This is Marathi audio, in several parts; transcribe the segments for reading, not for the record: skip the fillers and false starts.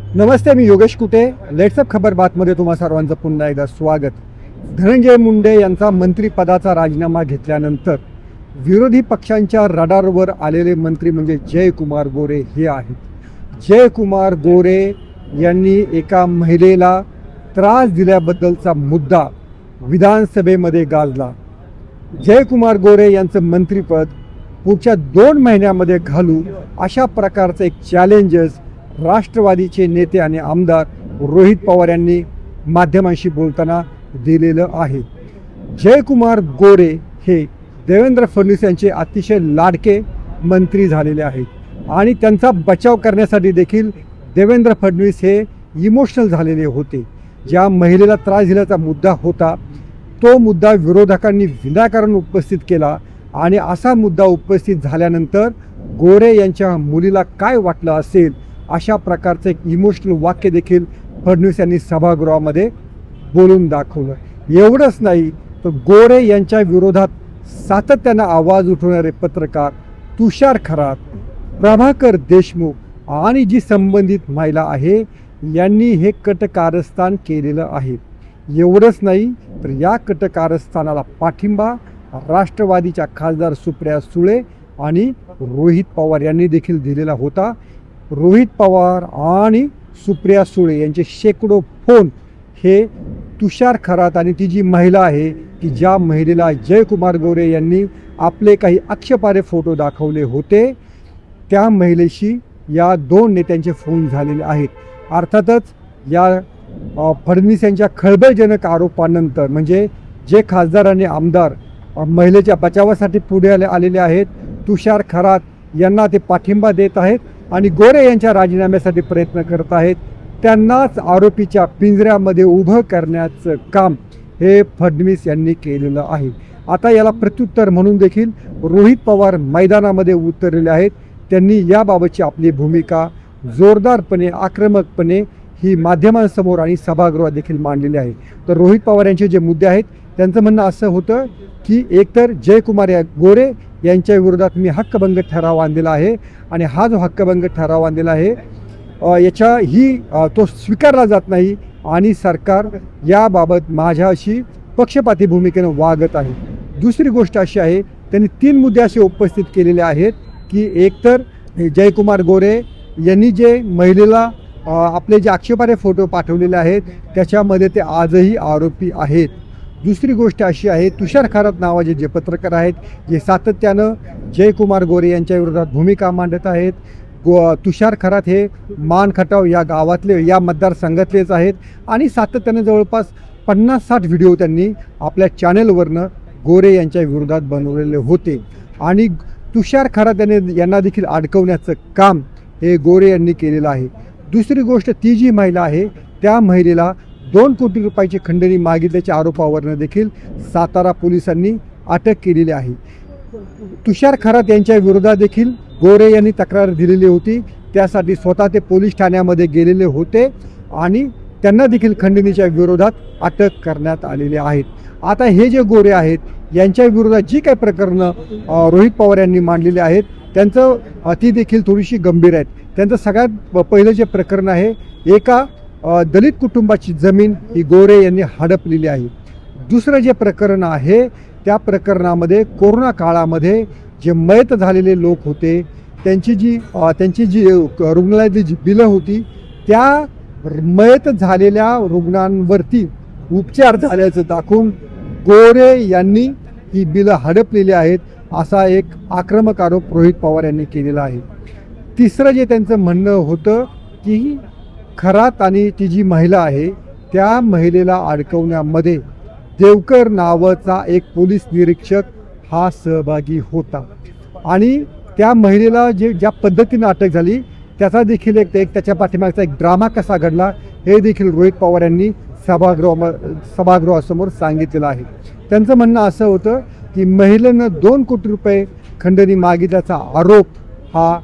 नमस्ते, मी योगेश कुटे. लेट्सअप खबर बातमध्ये तुम्हा सर्वांचं पुन्हा एकदा स्वागत. धनंजय मुंडे यांचा मंत्रिपदाचा राजीनामा घेतल्यानंतर विरोधी पक्षांच्या रडारवर आलेले मंत्री म्हणजे जयकुमार गोरे हे आहेत. जयकुमार गोरे यांनी एका महिलेला त्रास दिल्याबद्दलचा मुद्दा विधानसभेमध्ये गाजला. जयकुमार गोरे यांचं मंत्रिपद पुढच्या 2 महिन्यामध्ये घालू अशा प्रकारचं एक चॅलेंजेस राष्ट्रवादीचे नेते आणि आमदार रोहित पवार यांनी माध्यमांशी बोलताना दिलेलं आहे. जयकुमार गोरे हे देवेंद्र फडणवीस यांचे अतिशय लाडके मंत्री झालेले आहेत आणि त्यांचा बचाव करण्यासाठी देखील देवेंद्र फडणवीस हे इमोशनल झालेले होते. ज्या महिलेला त्रास दिल्याचा मुद्दा होता तो मुद्दा विरोधकांनी विनाकारण उपस्थित केला आणि असा मुद्दा उपस्थित झाल्यानंतर गोरे यांच्या मुलीला काय वाटलं असेल अशा प्रकारचं एक इमोशनल वाक्य देखील फडणवीस यांनी सभागृहामध्ये बोलून दाखवलं. एवढंच नाही तर गोरे यांच्या विरोधात सातत्यानं आवाज उठवणारे पत्रकार तुषार खरात, प्रभाकर देशमुख आणि जी संबंधित महिला आहे यांनी हे कटकारस्थान केलेलं आहे. एवढंच नाही तर या कटकारस्थानाला पाठिंबा राष्ट्रवादीच्या खासदार सुप्रिया सुळे आणि रोहित पवार यांनी देखील दिलेला होता. रोहित पवार आणि सुप्रिया सुळे यांचे शेकडो फोन हे तुषार खरात आणि ती जी महिला आहे की ज्या महिलेला जयकुमार गोरे यांनी आपले काही आक्षेपार्ह फोटो दाखवले होते त्या महिलेशी या 2 नेत्यांचे फोन झालेले आहेत. अर्थातच या फडणवीस यांच्या खळबळजनक आरोपानंतर म्हणजे जे खासदार आणि आमदार महिलेच्या बचावासाठी पुढे आलेले आहेत तुषार खरात यांना ते पाठिंबा देत आहेत आणि गोरे यांच्या राजीनाम्यासाठी प्रयत्न करत आहेत. त्यांनाच आरोपीच्या पिंजऱ्यामध्ये उभं करण्याचं काम हे फडणवीस यांनी केलेलं आहे. आता याला प्रत्युत्तर म्हणून देखील रोहित पवार मैदानामध्ये उतरलेले आहेत. त्यांनी याबाबतची आपली भूमिका जोरदारपणे आक्रमकपणे ही माध्यमांसमोर आणि सभागृहात देखील मांडलेली आहे. तर रोहित पवार यांचे जे मुद्दे आहेत त्यांचं म्हणणं असं होतं की एकतर जयकुमार गोरे यांच्या विरोधात मी हक्कभंग ठराव आणलेला आहे आणि हा जो हक्कभंग ठराव आणलेला आहे तो स्वीकारला जात नाही आणि सरकार याबाबत माझ्याशी पक्षपाती भूमिकेनं वागत आहे. दुसरी गोष्ट अशी आहे त्यांनी 3 मुद्दे असे उपस्थित केलेले आहेत की एकतर जयकुमार गोरे यांनी जे महिलेला आपले जे आक्षेपार्ह फोटो पाठवलेले आहेत त्याच्यामध्ये ते आजही आरोपी आहेत. दुसरी गोष्ट अशी आहे तुषार खरात नावाचे जे पत्रकार आहेत जे सातत्यानं जयकुमार गोरे यांच्या विरोधात भूमिका मांडत आहेत. तुषार खरात हे मान खटाव या गावातले या मतदारसंघातलेच आहेत आणि सातत्यानं जवळपास 50-60 व्हिडिओ त्यांनी आपल्या चॅनलवरनं गोरे यांच्या विरोधात बनवलेले होते आणि तुषार खरात यांना देखील अडकवण्याचं काम हे गोरे यांनी केलेलं आहे. दुसरी गोष्ट ती जी महिला आहे त्या महिलेला 2 कोटी रुपयाची खंडणी मागितल्याच्या आरोपावरनं देखील सातारा पोलिसांनी अटक केलेली आहे. तुषार खरात यांच्या विरोधात देखील गोरे यांनी तक्रार दिलेली होती. त्यासाठी स्वतः ते पोलीस ठाण्यामध्ये गेलेले होते आणि त्यांना देखील खंडणीच्या विरोधात अटक करण्यात आलेली आहेत. आता हे जे गोरे आहेत यांच्या विरोधात जी काही प्रकरणं रोहित पवार यांनी मांडलेली आहेत त्यांचं ती देखील थोडीशी गंभीर आहेत. त्यांचं सगळ्यात पहिलं जे प्रकरण आहे एका दलित कुटुंबाची जमीन ही गोरे यांनी हडपलेली आहे. दुसरं जे प्रकरण आहे त्या प्रकरणामध्ये कोरोना काळामध्ये जे मयत झालेले लोक होते त्यांची जी रुग्णालयातली जी बिलं होती त्या मयत झालेल्या रुग्णांवरती उपचार झाल्याचं दाखवून गोरे यांनी ही बिलं हडपलेली आहेत असा एक आक्रमक आरोप रोहित पवार यांनी केलेला आहे. तिसरं जे त्यांचं म्हणणं होतं की खरात आणि ती जी महिला आहे त्या महिलेला अडकवण्यामध्ये देवकर नावाचा एक पोलीस निरीक्षक हा सहभागी होता आणि त्या महिलेला ज्या पद्धतीनं अटक झाली त्याचा देखील त्याच्या पाठीमागचा एक ड्रामा कसा घडला हे देखील रोहित पवार यांनी सभागृहासमोर सांगितलेलं आहे. त्यांचं म्हणणं असं होतं की महिलेनं 2 कोटी रुपये खंडणी मागितल्याचा आरोप हा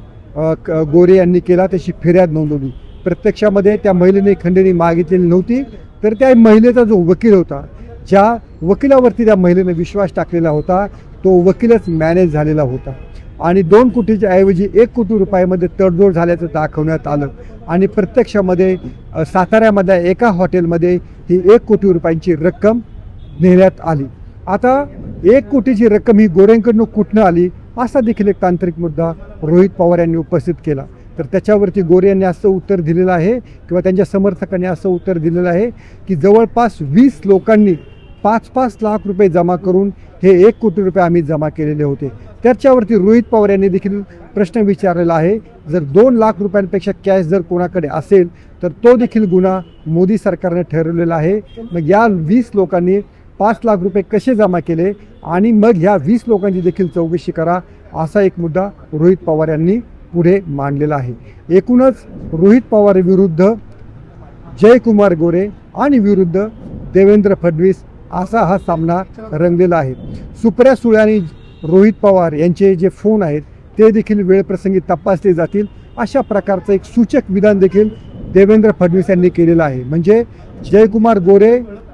गोरे यांनी केला, त्याची फिर्याद नोंदवली. प्रत्यक्षामध्ये त्या महिलेने खंडणी मागितलेली नव्हती तर त्या महिलेचा जो वकील होता ज्या वकिलावरती त्या महिलेने विश्वास टाकलेला होता तो वकीलच मॅनेज झालेला होता आणि 2 कोटीच्या ऐवजी 1 कोटी रुपयामध्ये तडजोड झाल्याचं दाखवण्यात आलं आणि प्रत्यक्षामध्ये साताऱ्यामधल्या एका हॉटेलमध्ये ही 1 कोटी रुपयांची रक्कम नेण्यात आली. आता 1 कोटीची रक्कम ही गोरेंकडनं कुठनं आली असा देखील एक तांत्रिक मुद्दा रोहित पवार यांनी उपस्थित केला. तर त्याच्यावरती गोरे यांनी असं उत्तर दिलेलं आहे किंवा त्यांच्या समर्थकांनी असं उत्तर दिलेलं आहे की जवळपास 20 लोकांनी 5-5 लाख रुपये जमा करून हे 1 कोटी रुपये आम्ही जमा केलेले होते. त्याच्यावरती रोहित पवार यांनी देखील प्रश्न विचारलेला आहे, जर 2 लाख रुपयांपेक्षा कॅश जर कोणाकडे असेल तर तो देखील गुन्हा मोदी सरकारने ठरवलेला आहे. मग या 20 लोकांनी 5 लाख रुपये कसे जमा केले आणि मग ह्या 20 लोकांची देखील चौकशी करा असा एक मुद्दा रोहित पवार यांनी पुढे मांडलेला आहे. एकूणच रोहित पवार विरुद्ध जयकुमार गोरे आणि विरुद्ध देवेंद्र फडणवीस असा हा सामना रंगलेला आहे. सुप्रिया सुळे आणि रोहित पवार यांचे जे फोन आहेत ते देखील वेळप्रसंगी तपासले जातील अशा प्रकारचं एक सूचक विधान देखील देवेंद्र फडणवीस यांनी केलेलं आहे. म्हणजे जयकुमार गोरे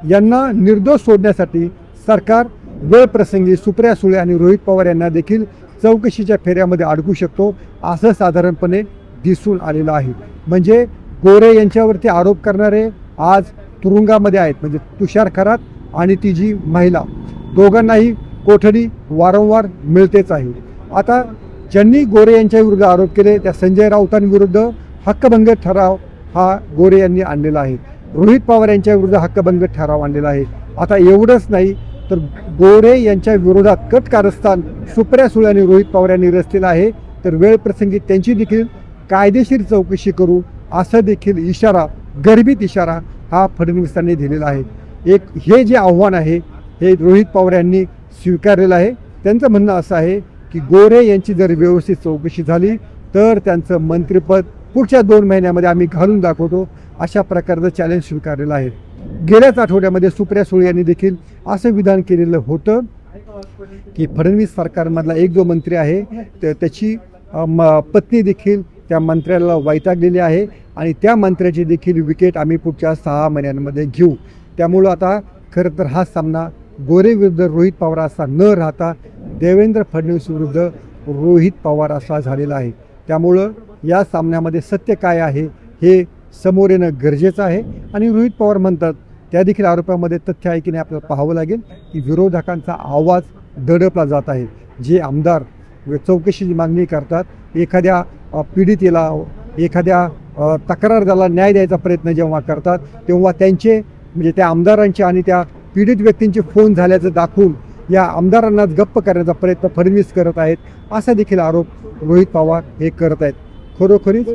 यांना निर्दोष सोडण्यासाठी सरकार वेळप्रसंगी सुप्रिया सुळे आणि रोहित पवार यांना देखील चौकशीच्या फेऱ्यामध्ये अडकू शकतो असं साधारणपणे दिसून आलेलं आहे. म्हणजे गोरे यांच्यावरती आरोप करणारे आज तुरुंगामध्ये आहेत. म्हणजे तुषार खरात आणि ती जी महिला दोघांनाही कोठडी वारंवार मिळतेच आहे. आता ज्यांनी गोरे यांच्या विरुद्ध आरोप केले त्या संजय राऊतांविरुद्ध हक्कभंग ठराव हा गोरे यांनी आणलेला आहे. रोहित पवार यांच्या विरुद्ध हक्कभंग ठराव आणलेला आहे. आता एवढंच नाही तर गोरे यांच्या विरोधात कट कारस्थान सुप्रिया सुळे आणि रोहित पवार यांनी रचलेलं आहे. तर वेळप्रसंगी त्यांची देखील कायदेशीर चौकशी करू असं देखील इशारा, गर्भित इशारा हा फडणवीसांनी दिलेला आहे. एक हे जे आव्हान आहे हे रोहित पवार यांनी स्वीकारलेलं आहे. त्यांचं म्हणणं असं आहे की गोरे यांची जर व्यवस्थित चौकशी झाली तर त्यांचं मंत्रिपद पुढच्या 2 महिन्यामध्ये आम्ही घालून दाखवतो अशा प्रकारचं चॅलेंज स्वीकारलेलं आहे. गेल्याच आठवड्यामध्ये सुप्रिया सुळे यांनी देखील असं विधान केलेलं होतं की फडणवीस सरकारमधला एक जो मंत्री आहे त्याची पत्नी देखील त्या मंत्र्याला वैतागलेली आहे आणि त्या मंत्र्याची देखील विकेट आम्ही पुढच्या 6 महिन्यांमध्ये घेऊ. त्यामुळं आता खरं तर हा सामना गोरे विरुद्ध रोहित पवार असा न राहता देवेंद्र फडणवीस विरुद्ध रोहित पवार असा झालेला आहे. त्यामुळं या सामन्यामध्ये सत्य काय आहे हे समोर येणं गरजेचं आहे. आणि रोहित पवार म्हणतात त्या देखील आरोपामध्ये तथ्य आहे की नाही आपल्याला पाहावं लागेल की विरोधकांचा आवाज दडपला जात आहे. जे आमदार चौकशीची मागणी करतात एखाद्या पीडितेला एखाद्या तक्रारदाराला न्याय द्यायचा प्रयत्न जेव्हा करतात तेव्हा त्यांचे म्हणजे त्या आमदारांचे आणि त्या पीडित व्यक्तींचे फोन झाल्याचं दाखवून या आमदारांनाच गप्प करण्याचा प्रयत्न फडणवीस करत आहेत असा देखील आरोप रोहित पवार हे करत आहेत. खरोखरीच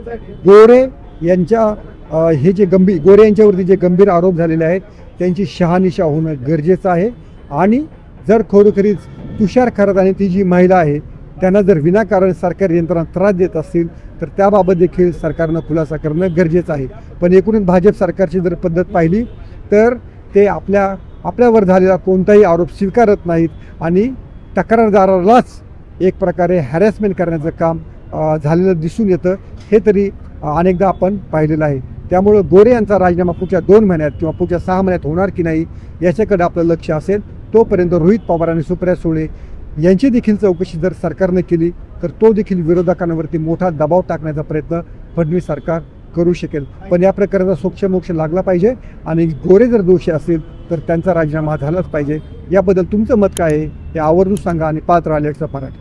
गोरे यांच्या हे जे गोरे यांच्यावरती जे गंभीर आरोप झालेले आहेत त्यांची शहानिशा होणं गरजेचं आहे. आणि जर खरोखरीच तुषार खरात आणि ती जी महिला आहे त्यांना जर विनाकारण सरकारी यंत्रणा त्रास देत असतील तर त्याबाबत देखील सरकारनं खुलासा करणं गरजेचं आहे. पण एकूणच भाजप सरकारची जर पद्धत पाहिली तर ते आपल्यावर झालेला कोणताही आरोप स्वीकारत नाहीत आणि तक्रारदारालाच एक प्रकारे हॅरॅसमेंट करण्याचं काम झालेलं दिसून येतं. हे तरी अनेकदा आपण पाहिलेलं आहे. त्यामुळं गोरे यांचा राजीनामा पुढच्या 2 महिन्यात किंवा पुढच्या 6 महिन्यात होणार की नाही याच्याकडे आपलं लक्ष असेल. तोपर्यंत रोहित पवार आणि सुप्रिया सुळे यांची देखील चौकशी जर सरकारने केली तर तो देखील विरोधकांवरती मोठा दबाव टाकण्याचा प्रयत्न फडणवीस सरकार करू शकेल. पण या प्रकाराचा सोक्षमोक्ष लागला पाहिजे आणि गोरे जर दोषी असेल तर त्यांचा राजीनामा झालाच पाहिजे. याबद्दल तुमचं मत काय आहे हे आवर्जून सांगा आणि पाहत राहा लेट्सअप मराठी.